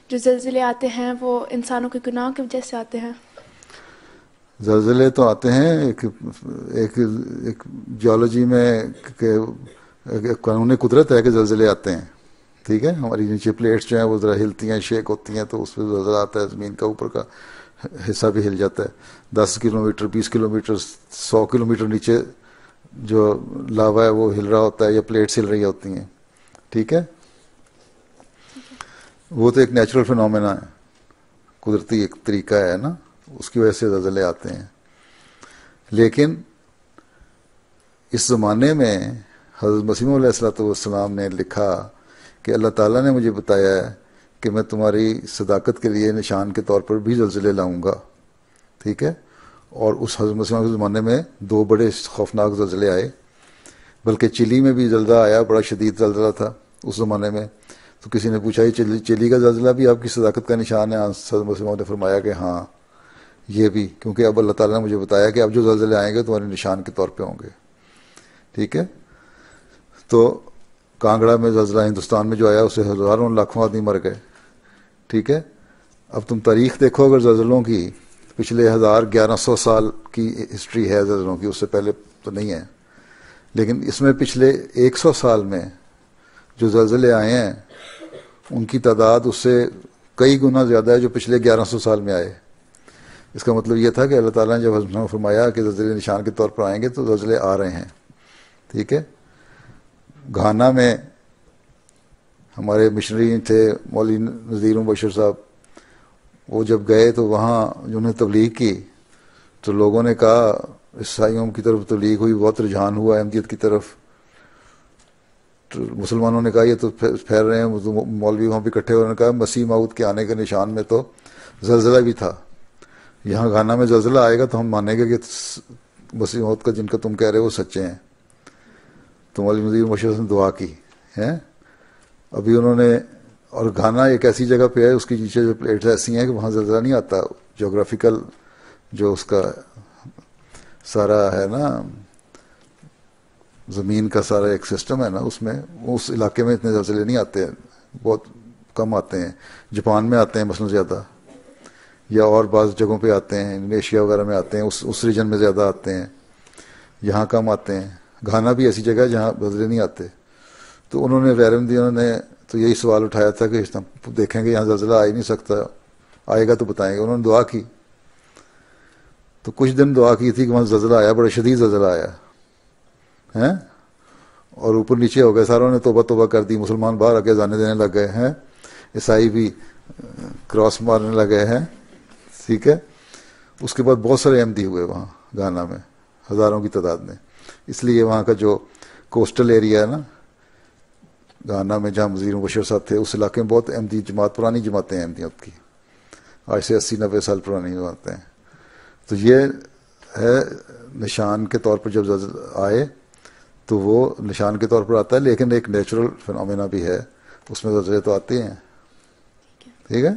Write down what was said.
جو زلزلے آتے ہیں وہ انسانوں کے گناہوں کی وجہ سے آتے ہیں؟ زلزلے تو آتے ہیں ایک جیولوجی میں کہ قانون قدرت ہے کہ زلزلے آتے ہیں. ٹھیک ہے، ہماری نیچے پلیٹس جو ہیں وہ ذرا ہلتی ہیں، شیک ہوتی ہیں، تو اس پہ زلزلہ آتا ہے، زمین کا اوپر کا حصہ بھی ہل جاتا ہے. 10 کلومیٹر 20 کلومیٹر 100 کلومیٹر نیچے جو لاوا ہے وہ ہل رہا ہوتا ہے یا پلیٹس ہل رہی ہوتی ہیں. ٹھیک ہے، وہ تو ایک نیچرل فنومینا ہے، قدرتی ایک طریقہ ہے نا، اس کی وجہ سے زلزلے آتے ہیں. لیکن اس زمانے میں حضرت مسیح علیہ الصلوۃ والسلام نے لکھا کہ اللہ تعالیٰ نے مجھے بتایا ہے کہ میں تمہاری صداقت کے لیے نشان کے طور پر بھی زلزلے لاؤں گا. ٹھیک ہے، اور اس حضرت مسیح کے زمانے میں 2 بڑے خوفناک زلزلے آئے، بلکہ چلی میں بھی زلزلہ آیا، بڑا شدید زلزلہ تھا اس زمانے میں. تو کسی نے پوچھا یہ چلی کا زلزلہ بھی آپ کی صداقت کا نشان ہے؟ حضرت مسیح نے فرمایا کہ ہاں یہ بھی، کیونکہ اب اللہ تعالیٰ نے مجھے بتایا کہ اب جو زلزلے آئیں گے تمہارے نشان کے طور پہ ہوں گے. ٹھیک ہے، تو کانگڑا میں زلزلہ ہندوستان میں جو آیا اسے ہزاروں لاکھوں آدمی مر گئے. ٹھیک ہے، اب تم تاریخ دیکھو اگر زلزلوں کی، پچھلے 1100 سال کی ہسٹری ہے زلزلوں کی، اس سے پہلے تو نہیں ہے، لیکن اس میں پچھلے 100 سال میں جو زلزلے آئے ہیں ان کی تعداد اس سے کئی گنا زیادہ ہے جو پچھلے 1100 سال میں آئے. اس کا مطلب یہ تھا کہ اللہ تعالیٰ نے جب حضرت نے فرمایا کہ زلزلے نشان کے طور پر آئیں گے تو زلزلے آ رہے ہیں. ٹھیک ہے، گھانا میں ہمارے مشنری تھے مولوی نذیر مبشر صاحب، وہ جب گئے تو وہاں انہوں نے تبلیغ کی تو لوگوں نے کہا، عیسائیوں کی طرف تبلیغ ہوئی، بہت رجحان ہوا احمدیت کی طرف. تو مسلمانوں نے کہا یہ تو پھیل رہے ہیں. مولوی وہاں پہ اکٹھے ہونے نے کہا مسیح موعود کے آنے کے نشان میں تو زلزلہ بھی تھا. یہاں گھانا میں زلزلہ آئے گا تو ہم مانیں گے کہ مسیح موعود کا جن کا تم کہہ رہے ہو وہ سچے ہیں. تو مولوی نذیر مبشر نے دعا کی ہے. ابھی انہوں نے، اور گھانا ایک ایسی جگہ پہ ہے، اس کی نیچے جو پلیٹس ایسی ہیں کہ وہاں زلزلہ نہیں آتا. جغرافیکل جو اس کا سارا ہے نا، زمین کا سارا ایک سسٹم ہے نا، اس میں اس علاقے میں اتنے زلزلے نہیں آتے ہیں، بہت کم آتے ہیں. جاپان میں آتے ہیں مثلا زیادہ، یا اور بعض جگہوں پہ آتے ہیں، انڈونیشیا وغیرہ میں آتے ہیں، اس ریجن میں زیادہ آتے ہیں، یہاں کم آتے ہیں. گھانا بھی ایسی جگہ ہے جہاں زلزلے نہیں آتے. تو انہوں نے انہوں نے تو یہی سوال اٹھایا تھا کہ دیکھیں گے یہاں زلزلہ آ ہی نہیں سکتا، آئے گا تو بتائیں گے. انہوں نے دعا کی تو کچھ دن دعا کی تھی کہ وہاں زلزلہ آیا، بڑا شدید زلزلہ آیا ہیں، اور اوپر نیچے ہو گئے، ساروں نے توبہ توبہ کر دی. مسلمان باہر آگے جانے دینے لگ گئے ہیں، عیسائی بھی کراس مارنے لگے ہیں. ٹھیک ہے، اس کے بعد بہت سارے احمدی ہوئے وہاں گھانا میں، ہزاروں کی تعداد میں. اس لیے وہاں کا جو کوسٹل ایریا ہے نا گھانا میں، جہاں وزیر مبشر صاحب تھے، اس علاقے میں بہت احمدی جماعت، پرانی جماعتیں ہیں احمدیت کی، آج سے 80-90 سال پرانی جماعتیں ہیں. تو یہ ہے نشان کے طور پر جب زلزلہ آئے تو وہ نشان کے طور پر آتا ہے، لیکن ایک نیچرل فنومینا بھی ہے، اس میں زلزلے تو آتے ہیں. ٹھیک ہے.